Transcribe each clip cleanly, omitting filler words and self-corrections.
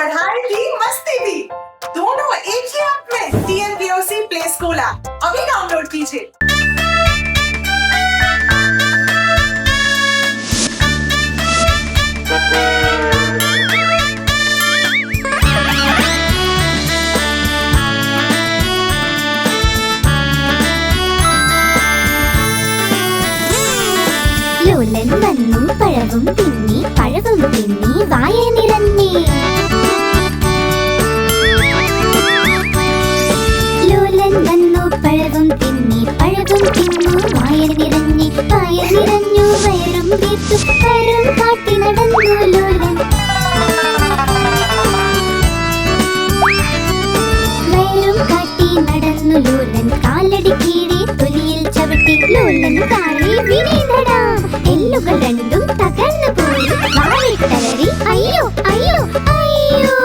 पढ़ाई भी मस्ती भी दोनों एक ही ऐप में। TNPOC प्ले स्कूल ऐप अभी डाउनलोड कीजिए। ലോലൻ വന്നു പഴവും തിന്നി വായ നിറഞ്ഞി. ലോലൻ വന്നു പഴവും തിന്നു വായ നിറഞ്ഞു വയറും വീർത്തു വയറും കാട്ടി നടന്നു ലോലൻ. വയറും കാട്ടി നടന്നു ലോലൻ കാലടി കീഴെ തൊലിയിൽ ചവിട്ടി ലോലൻ കാലിൽ വീണടാ. എല്ലുകൾ രണ്ടും തകർന്നു പോയി വാവിട്ടലറി അയ്യോ അയ്യോ അയ്യോ.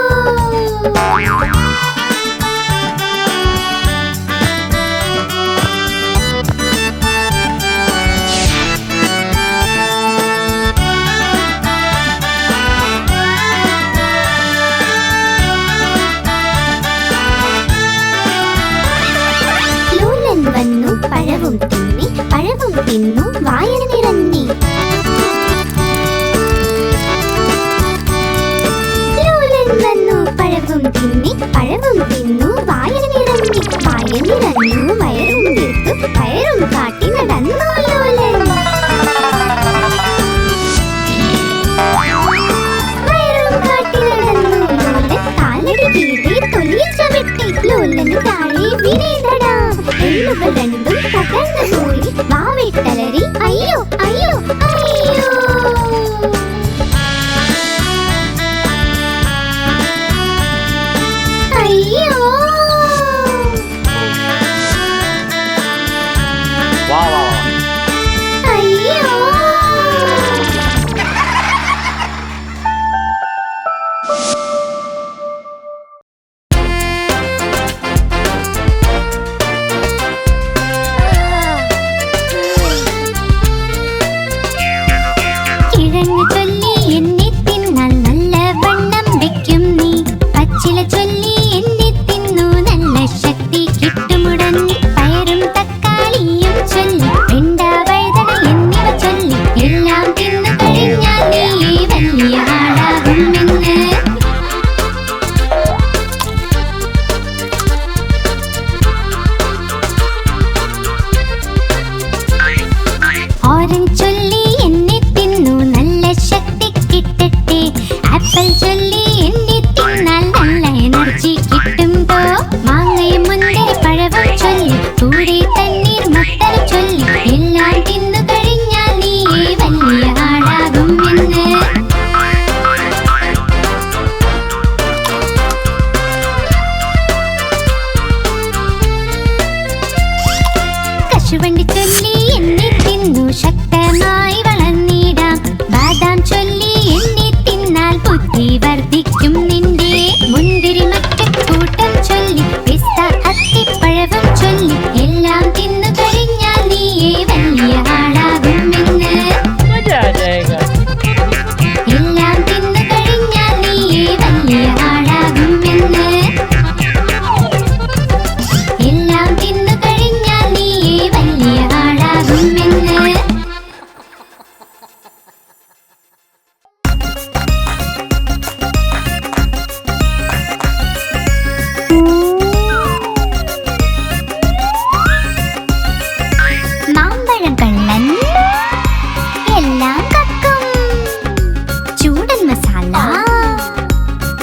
ലോലൻ വന്നു പഴവും തിന്നു വായന നിറഞ്ഞി. ലോലൻ വന്നു പഴവും തിന്നു വായന നിറഞ്ഞു വയറും വീർത്തു വയറും കാട്ടി നടന്നു ലോലൻ. വയറും കാട്ടി നടന്നു ലോലൻ കാലടി കീഴെ തൊലിയിൽ ചവിട്ടി ലോലൻ താഴെ വീണടാ. എല്ലുകൾ രണ്ടും തകർന്നു പോയി വാവിട്ടലറി അയ്യോ അയ്യോ അയ്യോ. അയ്യോ അയ്യോ. കിഴങ്ങ് ചൊല്ലി എന്നെ തിന്നാൽ നല്ല വണ്ണം വെക്കും നീ. പച്ചില ചൊല്ലി എന്നെ തിന്നു നല്ല ശക്തി കിട്ടുമുടങ്ങി. പയറും തക്കാളിയും ചൊല്ലി വെണ്ട വഴുതന എന്നിവ ചൊല്ലി എല്ലാം തിന്നു കഴിഞ്ഞാൽ നീ വലിയ ആളാകുമെന്ന്. ഓറഞ്ച് ചൊല്ലി എന്നെ തിന്നു നല്ല ശക്തി കിട്ടട്ടെ. ആപ്പിൾ ചൊല്ലി എന്നെ തിന്നാൽ നല്ല എനർജി കിട്ടുമ്പോ. മാങ്ങയും മുന്തിരി പഴവും ചൊല്ലി കൂടെ തണ്ണീർ മത്തല ചൊല്ലി എല്ലാം തിന്നു കഴിഞ്ഞാൽ നീ വലിയ ആളാകുമെന്ന്. കശുവണ്ടി ചൊല്ലി എന്നെ തിന്നു ശക്തമായി വളർന്നിടാം. ബാദാം ചൊല്ലി എന്നെ തിന്നാൽ ബുദ്ധി വർദ്ധിക്കും നിന്റെ. മുന്തിരി മറ്റക്കൂട്ടം ചൊല്ലി പിസ്ത അത്തിപ്പഴവും ചൊല്ലി എല്ലാം തിന്നു കഴിഞ്ഞാൽ നീ വലിയ ആളാകുമെന്ന്. എല്ലാം തിന്നു കഴിഞ്ഞാൽ നീ വലിയ ആളാകുമെന്ന്. എല്ലാം തിന്നു കഴിഞ്ഞാൽ നീ വലിയ ആളാകുമെന്ന്. മാമ്പഴം കള്ളൻ എല്ലാം കക്കും. ചൂടൻ മസാല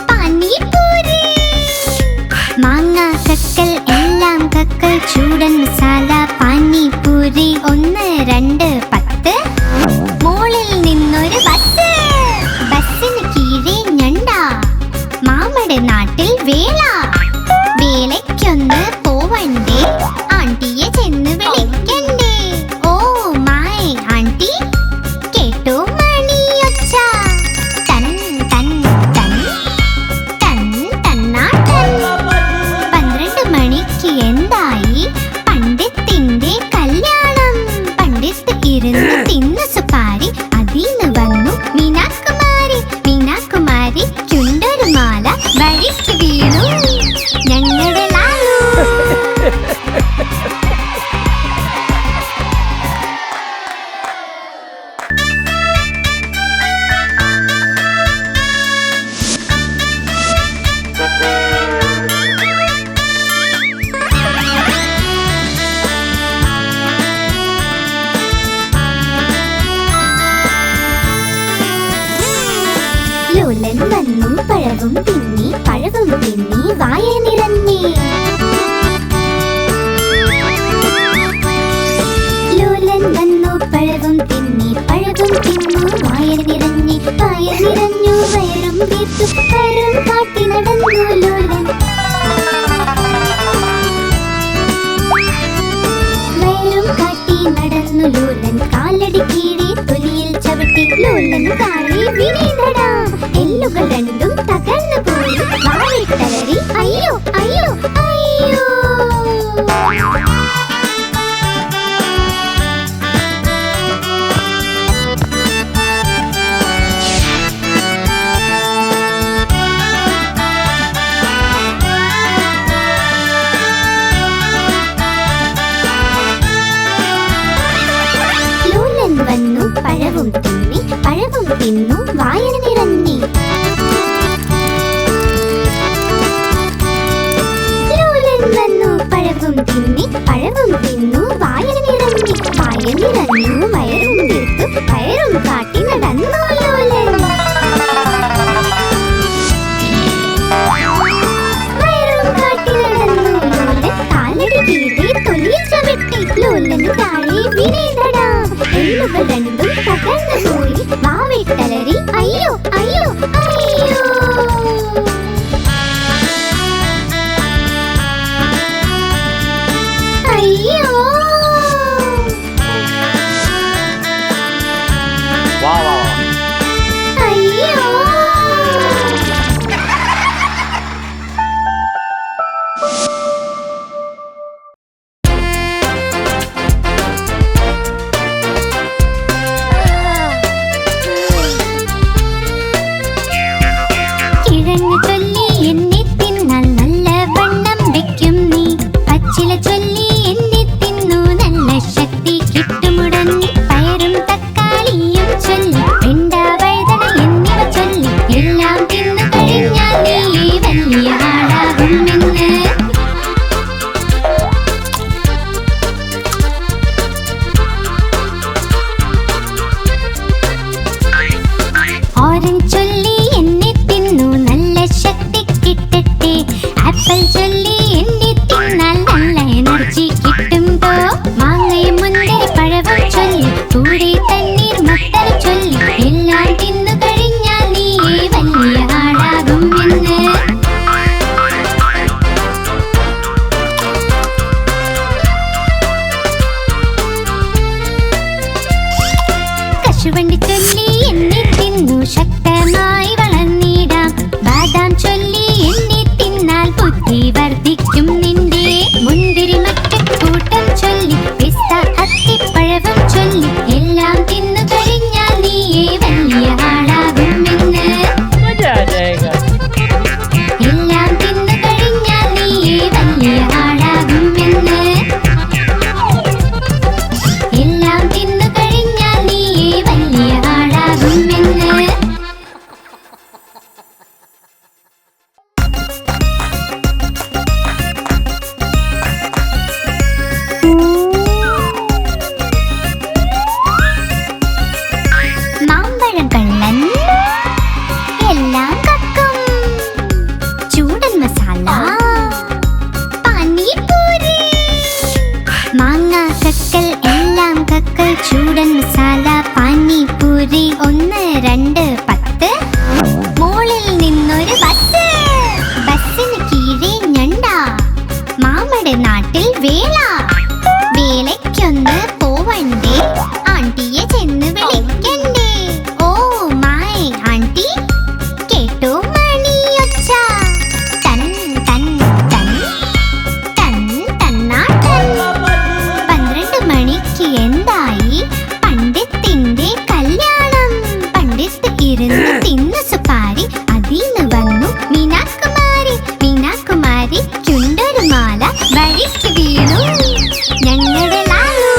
പാനിപൂരി. മാങ്ങ കക്കൽ എല്ലാം കക്കൽ ചൂടൻ മസാല പാനിപൂരി. 1 2 10 മോളിൽ നിന്നൊരു ബസ്. ബസ്സിന് കീഴെ ഞണ്ട. മാമയുടെ നാട്ടിൽ വേള. വേലയ്ക്കൊന്ന് പോവണ്ടേ ആണ്ടിയെ ചെന്ന് വിളിക്കണ്ടേ. ഓ മൈ ആണ്ടി കേട്ടോ മണിയൊച്ച. തൻ തൻ തൻ തൻ തന്നാട്ടൻ. 12 മണിക്ക് എന്തായി? പണ്ട് കാട്ടി നടന്നു ലോലൻ. വയറും കാട്ടി നടന്നു ലോലൻ. കാലടി കീഴെ തൊലിയിൽ ചവിട്ടി ലോലൻ കാറി വീണടാ. എല്ലുകൾ രണ്ടും തകർന്നു പോയി. വാളിട്ടലറി അയ്യോ അയ്യോ അയ്യോ. വന്നു പഴവും തിന്നി. പഴവും തിന്നു വായന നിറഞ്ഞി. ലോലൻ വന്നു പഴവും തിന്നി. പഴവും തിന്നു വായന നിറഞ്ഞി. വായ നിറഞ്ഞു വയറും വീർത്തു. വയറും കാട്ടി നടന്നു ലോലൻ. വയറും കാട്ടി നടന്നു ലോലൻ. കാലടി കീഴെ തൊലിയിൽ ചവിട്ടി ലോലന് താഴെ വീണേടടാ. എല്ലുകൾ രണ്ടും തകർന്നു പോയി. വാവിട്ടലറി അയ്യോ അയ്യോ അയ്യോ. അയ്യോ. അയ്യോ. ചൂടൻ മസാല പാനിപൂരി 1 2 10. മോളിൽ നിന്നൊരു ബസ്. ബസ്സിന് കീഴെ ഞണ്ട. മാമയുടെ നാട്ടിൽ വേല. വേലയ്ക്കൊന്ന് പോവണ്ടേ. ആണ്ടിയെ ചെന്ന് വിളിക്കണ്ടേ. ഓ മൈ ആണ്ടി കേട്ടോ മണിയൊച്ച. തൻ തൻ തൻ തൻ തന്നാട്ടൻ. 12 മണിക്ക് എന്തായി? പണ്ഡിത്തിന്റെ കല്യാണം. പണ്ഡിത്ത് ഇരുന്ന് തിന്നു സുപാരി. അതിന്ന് വന്നു മീനാകുമാരി. മീനാകുമാരിക്കുണ്ടൊരു മാല. വഴിക്ക് വീണു ഞങ്ങളുടെ ലാലു.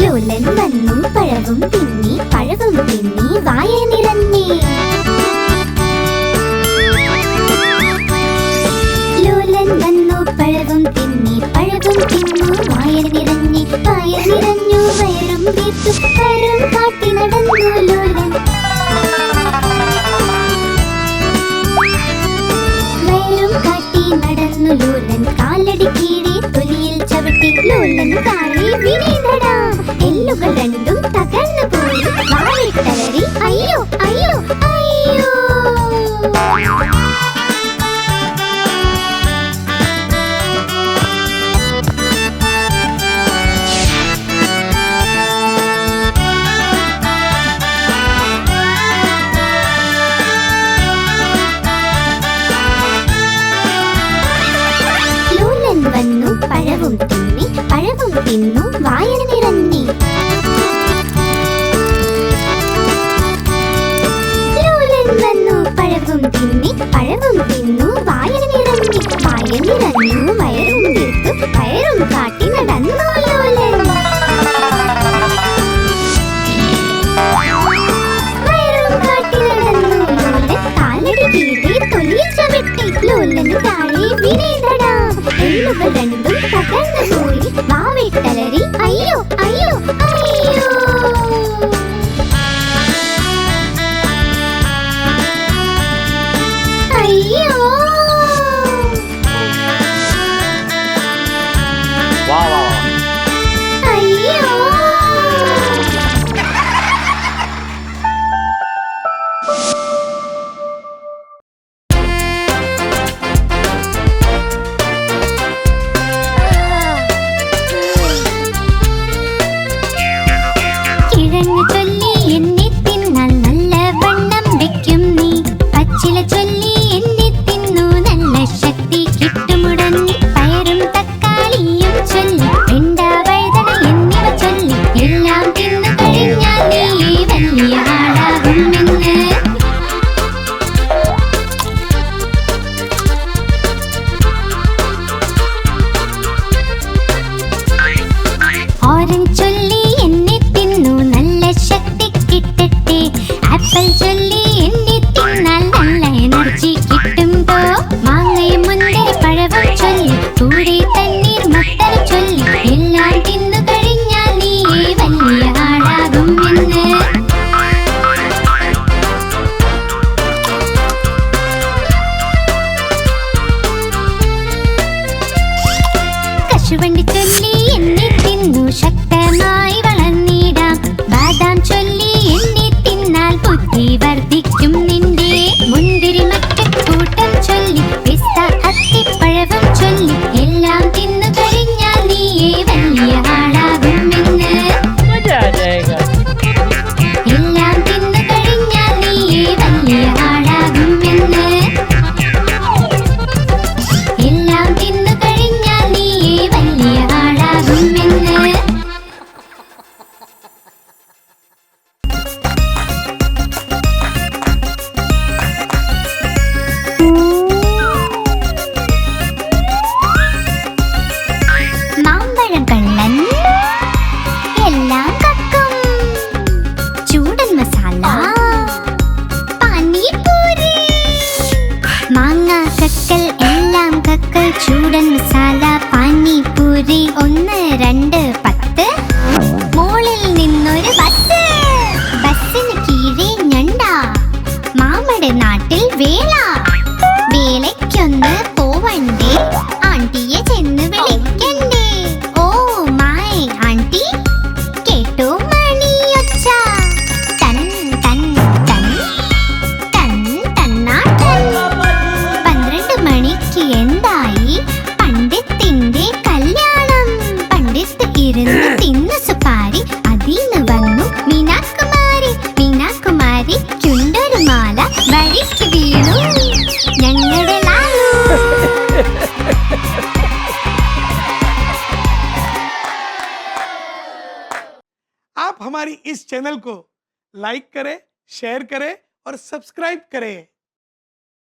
ലോലൻ വന്നു പഴവും തിന്നി. പഴവും തിന്നി വായ നിറഞ്ഞി. ലോലൻ വന്നു പഴവും തിന്നി. പഴവും തിന്നു വായ നിറഞ്ഞി. പായ നിറഞ്ഞു വയറും വീർത്തു വയറും കാട്ടി നടന്നു ലോലൻ. വയറും കാട്ടി നടന്നു ലോലൻ, കാലടി കീഴെ തൊലിയിൽ ചവിട്ടി ലോലൻ താഴെ വീണടാ. എല്ലുകൾ രണ്ടും തകർന്നു പോയി വാളിട്ടലറി അയ്യോ അയ്യോ അയ്യോ. ലോലൻ വന്നു പഴവും തിന്നി, പഴവും തിന്നു വായന നിറഞ്ഞി. ലോലൻ വന്നു പഴവും തിന്നി, പഴവും തിന്നു വായന നിറഞ്ഞി. വായ നിറഞ്ഞു വയറും തീർത്തു വയറും കാട്ടി നടന്നു ലോലൻ. വയറും കാട്ടി നടന്നു ലോലൻ, കാലടി കീഴെ തൊലിയിൽ ചവിട്ടി ലോലൻ താഴെ വീണടാ. എല്ലുകൾ രണ്ടും തകർന്നു പോയി വാവിട്ടലറി അയ്യോ അയ്യോ അയ്യോ. അയ്യോ അയ്യോ. കിഴങ്ങ് ചൊല്ലി എന്നെ തിന്നാൽ നല്ല വണ്ണം വെക്കും നീ. പച്ചില ചൊല്ലി എന്നെ തിന്നു നല്ല ശക്തി കിട്ടുമുടൻ. പയറും തക്കാളിയും ചൊല്ലി വെണ്ട വഴുതന എന്നിവ ചൊല്ലി എല്ലാം തിന്നു കഴിഞ്ഞാൽ നീ വലിയ ആളാകുമെന്ന്. ഓറഞ്ച് ചൊല്ലി എന്നെ തിന്നു നല്ല ശക്തി കിട്ടട്ടെ. ആപ്പിൾ ചൊല്ലി എന്നെ തിന്നാൽ നല്ല എനർജി കിട്ടുമ്പോ. മാങ്ങയും മുന്തിരി പഴവും ചൊല്ലി കൂടെ തണ്ണീർ മത്തര ചൊല്ലി എല്ലാം തിന്നു കഴിഞ്ഞാൽ നീ വലിയ ആളാകുമെന്ന്. കശുവണ്ടി ചൊല്ലി എന്നെ തിന്നു ശക്തമായി വളർന്നിടാം. ബാദാം ചൊല്ലി എന്നെ തിന്നാൽ ബുദ്ധി വർദ്ധിക്കും നിന്റെ. മുന്തിരി മറ്റക്കൂട്ടം ചൊല്ലി പിസ്ത അത്തിപ്പഴവും ചൊല്ലി എല്ലാം തിന്നു കഴിഞ്ഞാൽ നീ വലിയ ആളാകുമെന്ന്. എല്ലാം തിന്നു കഴിഞ്ഞാൽ നീ വലിയ ആളാകുമെന്ന്. എല്ലാം തിന്നു കഴിഞ്ഞാൽ നീ വലിയ ആളാകുമെന്ന്. മാമ്പഴം കള്ളൻ എല്ലാം കക്കും. ചൂടൻ മസാല പാനിപൂരി. മാങ്ങ കക്കൽ എല്ലാം കക്കൽ ചൂടൻ മസാല പാനിപൂരി. 1 2 10. മോളിൽ നിന്നൊരു ബസ്, ബസ്സിന് കീഴെ ഞണ്ട. മാമയുടെ നാട്ടിൽ വേല, വേലയ്ക്കൊന്ന് പോവണ്ടേ. ആണ്ടിയെ ചെന്ന് വിളിക്കണ്ടേ. ഓ മൈ ആണ്ടി കേട്ടോ മണിയൊച്ച. തൻ തൻ തൻ തൻ തന്നാട്ടൻ. 12 മണിക്ക് എന്തായി പണ്ഡിത്തിന്റെ കല്യാണം. പണ്ഡിത്ത് ഇരുന്ന് തിന്നു സുപാരി, അതിന്ന് വന്നു മീനാകുമാരി. മീനാകുമാരിക്കുണ്ടൊരു മാല വഴിക്ക് വീണു ഞങ്ങളുടെ ലാലു. आप हमारी इस चैनल को लाइक करें, शेयर करें और सब्सक्राइब करें।